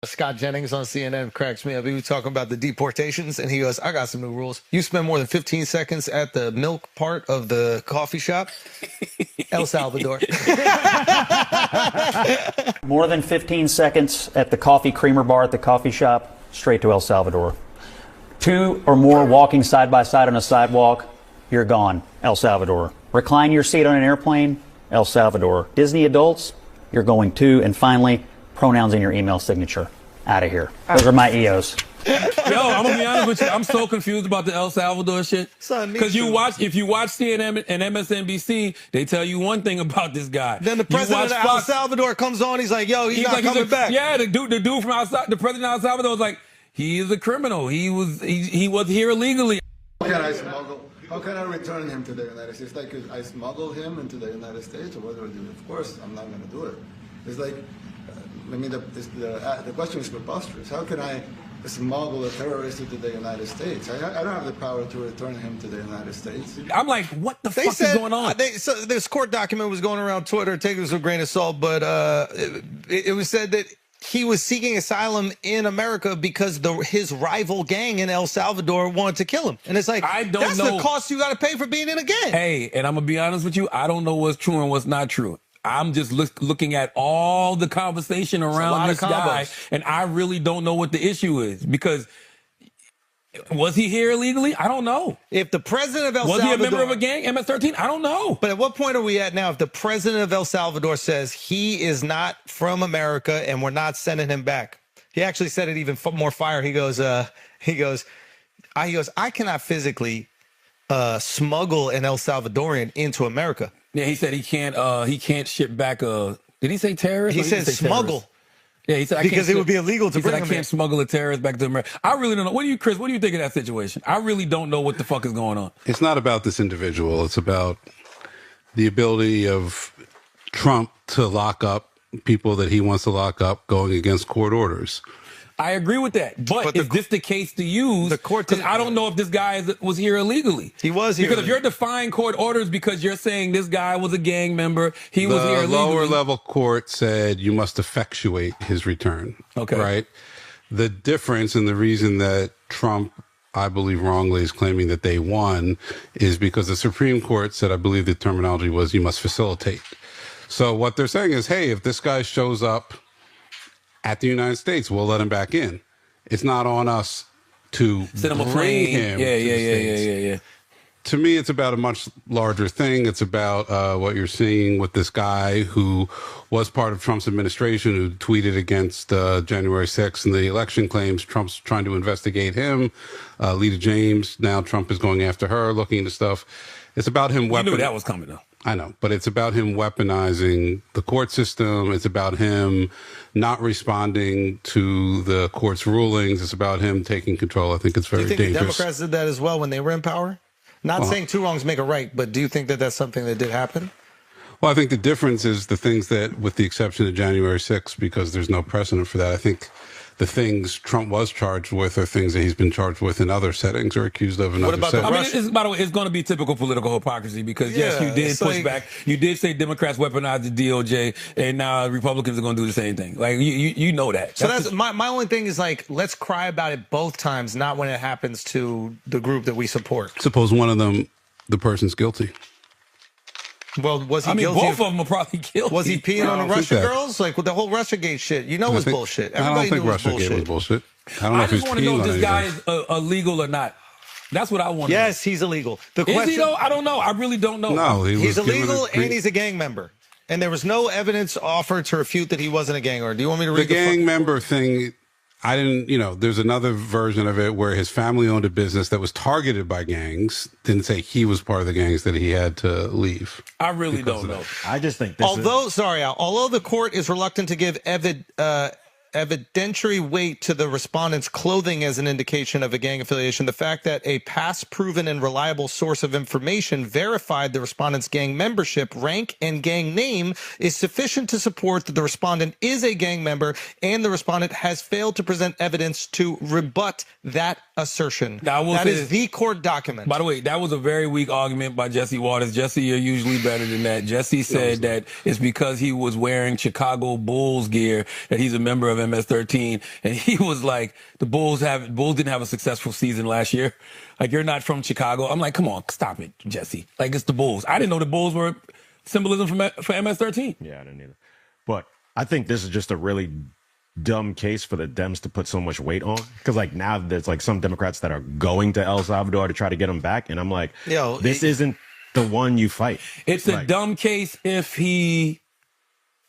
Scott Jennings on CNN cracks me up. He was talking about the deportations, and he goes, I got some new rules. You spend more than 15 seconds at the milk part of the coffee shop, El Salvador. More than 15 seconds at the coffee creamer bar at the coffee shop, straight to El Salvador. 2 or more walking side by side on a sidewalk, you're gone, El Salvador. Recline your seat on an airplane, El Salvador. Disney adults, you're going too. And finally, pronouns in your email signature. Out of here. Those are my EOs. Yo, I'm gonna be honest with you. I'm so confused about the El Salvador shit. Because if you watch CNN and MSNBC, they tell you one thing about this guy. Then the president of El Salvador comes on. He's like, "Yo, he's not coming back." Yeah, the dude from outside, the president of El Salvador was like, he is a criminal. He was here illegally. How can I smuggle? How can I return him to the United States? Like, I smuggle him into the United States, or what do I do? Of course, I'm not going to do it. It's like, I mean, the question is preposterous. How can I smuggle a terrorist into the United States? I don't have the power to return him to the United States. I'm like, what the fuck is going on? So this court document was going around Twitter. Take it with a grain of salt, but it was said that he was seeking asylum in America because his rival gang in El Salvador wanted to kill him. And it's like, that's the cost you got to pay for being in a gang. Hey, and I'm going to be honest with you. I don't know what's true and what's not true. I'm just looking at all the conversation around this guy, and I really don't know what the issue is, because was he here illegally? I don't know. If the president of El Salvador... Was he a member of a gang, MS-13? I don't know. But at what point are we at now if the president of El Salvador says he is not from America and we're not sending him back? He actually said it even more fire. He goes, I cannot physically smuggle an El Salvadorian into America. Yeah, he said he can't ship back a... Did he say terrorist? He said smuggle. Terrorist? Yeah, he said because it would be illegal to bring him in. I can't smuggle a terrorist back to America. I really don't know. Chris, what do you think of that situation? I really don't know what the fuck is going on. It's not about this individual. It's about the ability of Trump to lock up people that he wants to lock up going against court orders. I agree with that. But is this the case to use? The court, because I don't know if this guy was here illegally. He was here. Because if you're defying court orders because you're saying this guy was a gang member, he was here illegally. The lower level court said you must effectuate his return. Okay. Right? The difference and the reason that Trump, I believe wrongly, is claiming that they won is because the Supreme Court said, I believe the terminology was, you must facilitate. So what they're saying is, hey, if this guy shows up at the United States, we'll let him back in. It's not on us to bring him. Yeah. To me, it's about a much larger thing. It's about what you're seeing with this guy who was part of Trump's administration, who tweeted against January 6th and the election claims. Trump's trying to investigate him. Lita James, now Trump is going after her, looking into stuff. It's about him. You knew that was coming, though. I know, but it's about him weaponizing the court system. It's about him not responding to the court's rulings. It's about him taking control. I think it's very dangerous. Do you think the Democrats did that as well when they were in power? Not saying two wrongs make a right, but do you think that that's something that did happen? Well, I think the difference is the things that, with the exception of January 6th, because there's no precedent for that, I think the things Trump was charged with are things that he's been charged with in other settings or accused of in other settings. I mean, by the way, it's going to be typical political hypocrisy because, yes, you did push back. You did say Democrats weaponized the DOJ, and now Republicans are going to do the same thing. Like, you know that. So that's my only thing is, like, let's cry about it both times, not when it happens to the group that we support. Suppose one of them, the person's guilty. Well, was he guilty? Both of them are probably guilty. Was he peeing on the Russia girls? Like, with the whole Russiagate shit, was bullshit. Everybody I don't think Russiagate was bullshit. I just want to know if this guy is illegal or not. That's what I want to know. Yes, he's illegal. Is he, though? I don't know. I really don't know. No, he's illegal and he's a gang member. And there was no evidence offered to refute that he wasn't a gang member. Do you want me to read the gang member thing? I didn't, there's another version of it where his family owned a business that was targeted by gangs. Didn't say he was part of the gangs that he had to leave. I really don't know. I just think although the court is reluctant to give evidentiary weight to the respondent's clothing as an indication of a gang affiliation, the fact that a past proven and reliable source of information verified the respondent's gang membership, rank, and gang name is sufficient to support that the respondent is a gang member, and the respondent has failed to present evidence to rebut that assertion. Now, I will That say is this. the court document. By the way, that was a very weak argument by Jesse Waters. Jesse, you're usually better than that. Jesse said that it's because he was wearing Chicago Bulls gear that he's a member of MS-13, and he was like, the Bulls didn't have a successful season last year. Like, you're not from Chicago. I'm like, come on, stop it, Jesse. Like, it's the Bulls. I didn't know the Bulls were symbolism for MS-13. Yeah, I didn't either. But I think this is just a really dumb case for the Dems to put so much weight on, because like now there's like some Democrats that are going to El Salvador to try to get him back, and I'm like, this isn't the one you fight. It's a dumb case if he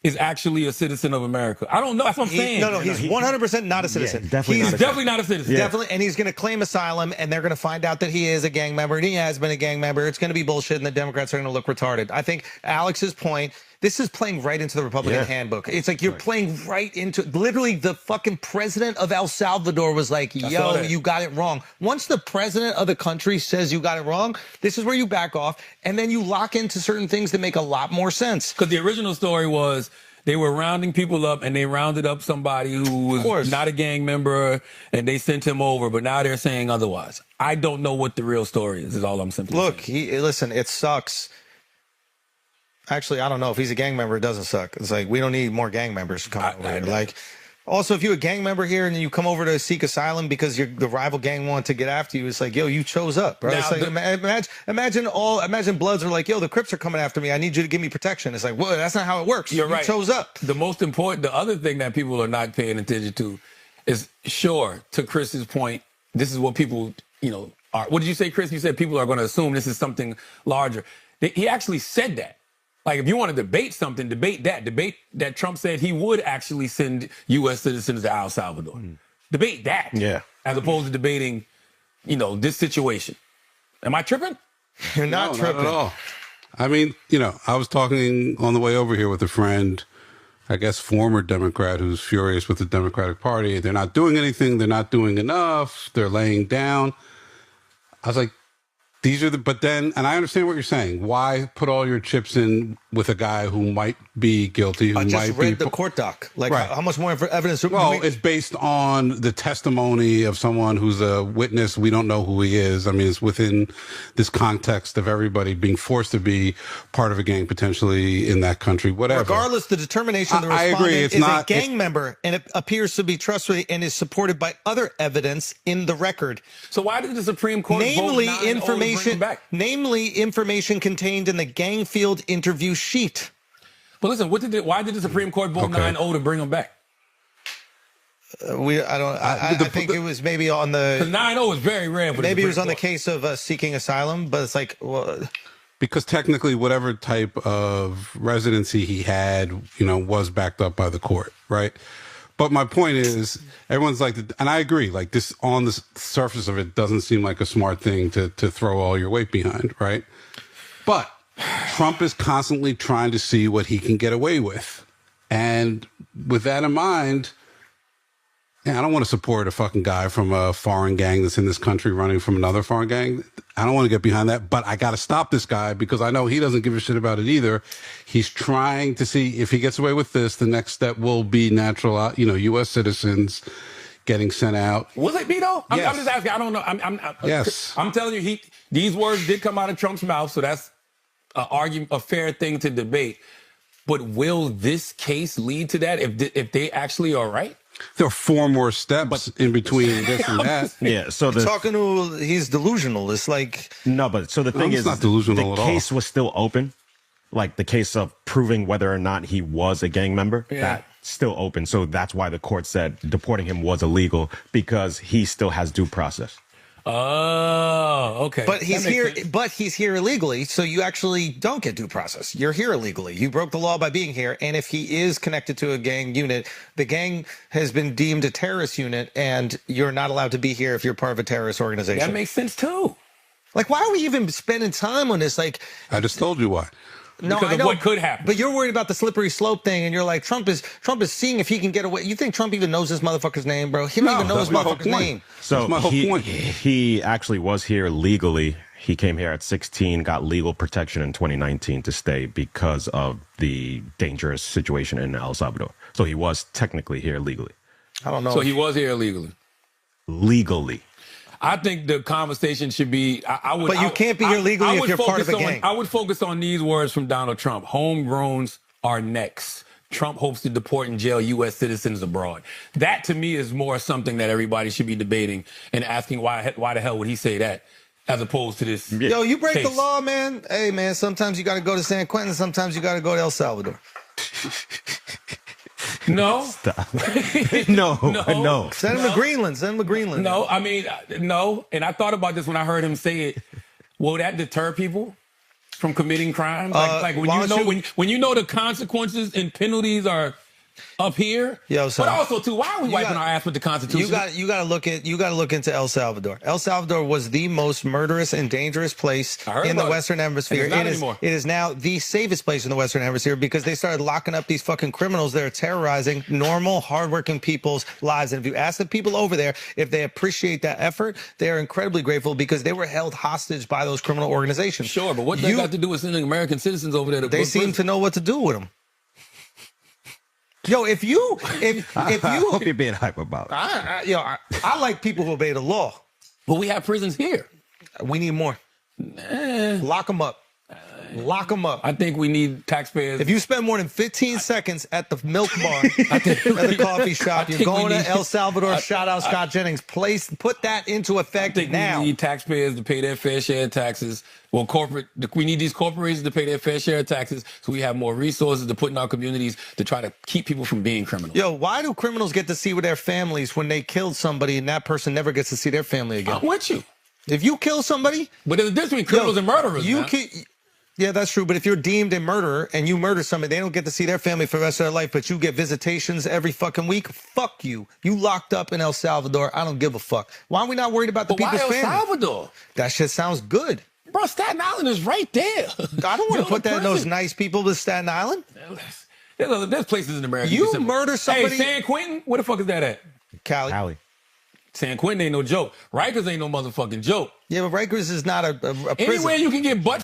is actually a citizen of America. I don't know. That's what I'm saying. No, he's 100% not a citizen. Yeah, definitely He's not definitely not a citizen. Yeah. Definitely, and he's going to claim asylum, and they're going to find out that he is a gang member, and he has been a gang member. It's going to be bullshit, and the Democrats are going to look retarded. I think Alex's point, this is playing right into the Republican handbook. It's like you're playing right into, literally the fucking president of El Salvador was like, yo, you got it wrong. Once the president of the country says you got it wrong, this is where you back off, and then you lock into certain things that make a lot more sense. Because the original story was they were rounding people up, and they rounded up somebody who was not a gang member, and they sent him over. But now they're saying otherwise. I don't know what the real story is all I'm simply saying. Listen, it sucks. Actually, I don't know. If he's a gang member, it doesn't suck. It's like, we don't need more gang members to come over here. Like, also, if you're a gang member here and you come over to seek asylum because the rival gang wanted to get after you, it's like, yo, you chose up, bro. It's like, imagine Bloods are like, yo, the Crips are coming after me. I need you to give me protection. It's like, well, that's not how it works. You're right. You chose up. The other thing that people are not paying attention to is, sure, to Chris's point, this is what people, are. What did you say, Chris? You said people are going to assume this is something larger. He actually said that. Like, if you want to debate something, debate that Trump said he would actually send U.S. citizens to El Salvador. Debate that. Yeah. As opposed to debating, this situation. Am I tripping? You're not tripping. Not at all. I mean, I was talking on the way over here with a friend, I guess former Democrat, who's furious with the Democratic Party. They're not doing anything. They're not doing enough. They're laying down. I was like, but then, and I understand what you're saying. Why put all your chips in with a guy who might be guilty? Who I just might read be the court doc. Like, how much more evidence? Well, it's based on the testimony of someone who's a witness. We don't know who he is. I mean, it's within this context of everybody being forced to be part of a gang potentially in that country, whatever. Regardless, the determination of the respondent I agree. It's is not a gang member, and it appears to be trustworthy and is supported by other evidence in the record. So why did the Supreme Court vote 9-0 to bring him back? Namely, information contained in the gang field interview sheet. But listen, why did the Supreme Court vote 9-0 to bring him back? I think it was maybe on the 9-0 is very rare. Maybe it was on the case of seeking asylum, but it's like, well, because technically, whatever type of residency he had, was backed up by the court, right? But my point is, everyone's like, and I agree, like this on the surface of it doesn't seem like a smart thing to throw all your weight behind, right? But Trump is constantly trying to see what he can get away with. And with that in mind, I don't want to support a fucking guy from a foreign gang that's in this country running from another foreign gang. I don't want to get behind that, but I got to stop this guy because I know he doesn't give a shit about it either. He's trying to see if he gets away with this, the next step will be natural, U.S. citizens getting sent out. Was it me though? Yes. I'm just asking. I don't know. Yes. I'm telling you, these words did come out of Trump's mouth, so that's a fair thing to debate. But will this case lead to that if they actually are right? There are 4 more steps in between this and that. Yeah, so he's delusional. It's like no, but so the thing is, not delusional the at all. case was still open, like the case of proving whether or not he was a gang member. Yeah. That's still open. So that's why the court said deporting him was illegal because he still has due process. Oh, okay. But he's here illegally, so you actually don't get due process. You're here illegally. You broke the law by being here, and if he is connected to a gang unit, the gang has been deemed a terrorist unit, and you're not allowed to be here if you're part of a terrorist organization. That makes sense too. Like, why are we even spending time on this? Like, I just told you why. No, because I know, what could happen. But you're worried about the slippery slope thing, and you're like, Trump is seeing if he can get away. You think Trump even knows this motherfucker's name, bro? He don't even know this motherfucker's name. So that's my whole point. He actually was here legally. He came here at 16, got legal protection in 2019 to stay because of the dangerous situation in El Salvador. So he was technically here legally. I don't know. So he was here illegally. Legally. I think the conversation should be. But you can't be here legally if you're part of a gang. I would focus on these words from Donald Trump. Homegrowns are next. Trump hopes to deport and jail U.S. citizens abroad. That, to me, is more something that everybody should be debating and asking why the hell would he say that, as opposed to this. Yo, you break case. the law, man. Hey, man, sometimes you got to go to San Quentin. Sometimes you got to go to El Salvador. No. Stop. No. Send him to Greenland. Send him to Greenland. No, I mean, no. And I thought about this when I heard him say it. Will that deter people from committing crimes? Like when you know the consequences and penalties are up here. Yo, son, but also too, why are we wiping our ass with the Constitution? You got to look into El Salvador. El Salvador was the most murderous and dangerous place in the Western Hemisphere. It is now the safest place in the Western Hemisphere because they started locking up these fucking criminals that are terrorizing normal, hardworking people's lives. And if you ask the people over there if they appreciate that effort, they are incredibly grateful because they were held hostage by those criminal organizations. Sure, but what they got to do with sending American citizens over there? They seem to know what to do with them. Yo, if you I hope you're being hype about it. I like people who obey the law. But we have prisons here. We need more. Lock them up. Lock them up. I think we need taxpayers. If you spend more than 15 seconds at the milk bar, at the coffee shop, you're going to El Salvador. Shout out Scott Jennings. Put that into effect now. We need taxpayers to pay their fair share of taxes. Well, we need these corporations to pay their fair share of taxes so we have more resources to put in our communities to try to keep people from being criminals. Yo, why do criminals get to see with their families when they killed somebody and that person never gets to see their family again? I'm with you. If you kill somebody... But there's a difference between criminals and murderers, Yeah, that's true. But if you're deemed a murderer and you murder somebody, they don't get to see their family for the rest of their life, but you get visitations every fucking week. Fuck you. You locked up in El Salvador. I don't give a fuck. Why are we not worried about the people's family? Why El Salvador? That shit sounds good. Bro, Staten Island is right there. I don't want to put that in those nice people with Staten Island. There's places in America. You murder somebody. Hey, San Quentin? Where the fuck is that at? Cali. San Quentin ain't no joke. Rikers ain't no motherfucking joke. Yeah, but Rikers is not a prison. Anywhere you can get butt.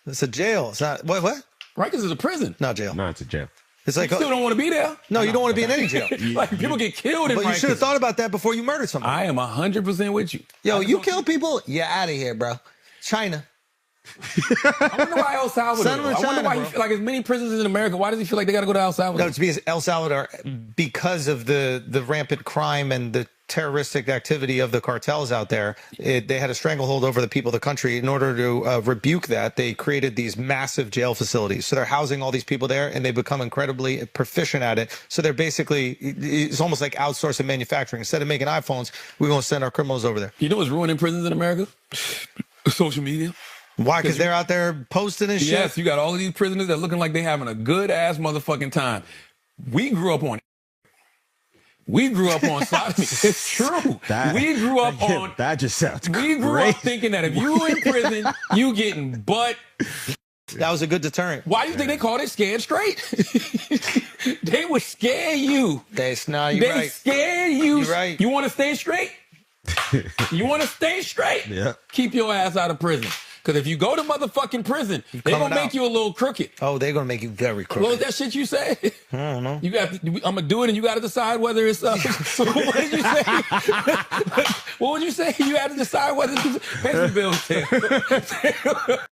It's a jail. It's not. What? Rikers is a prison. Not jail. No, it's a jail. It's like you still don't want to be there. No, you don't want to be in any jail. Like people get killed in Rikers. But you should have thought about that before you murdered somebody. I am 100% with you. Yo, you kill people, you're out of here, bro. China. I wonder why El Salvador. China, I wonder why he feel like as many prisons in America. Why does he feel like they got to go to El Salvador? No, it's because El Salvador, because of the rampant crime and the terroristic activity of the cartels out there, they had a stranglehold over the people of the country. In order to rebuke that, they created these massive jail facilities. So they're housing all these people there, and they become incredibly proficient at it. So they're basically, it's almost like outsourcing manufacturing. Instead of making iPhones, we're going to send our criminals over there. You know what's ruining prisons in America? Social media. Why? Because they're out there posting and shit? Yes, you got all of these prisoners that looking like they having a good-ass motherfucking time. We grew up on sodomy. It's true. We grew up on... That just sounds We grew up thinking that if you in prison, you getting butt... That was a good deterrent. Why do you think they called it scared straight? They would scare you. They scare you. You're right. You want to stay straight? You want to stay straight? Yeah. Keep your ass out of prison. Because if you go to motherfucking prison, they're going to make you a little crooked. Oh, they're going to make you very crooked. What was that shit you say? I don't know. I'm going to do it and you got to decide whether it's... What did you say? What would you say? You had to decide whether it's... Pay some bills, Tim.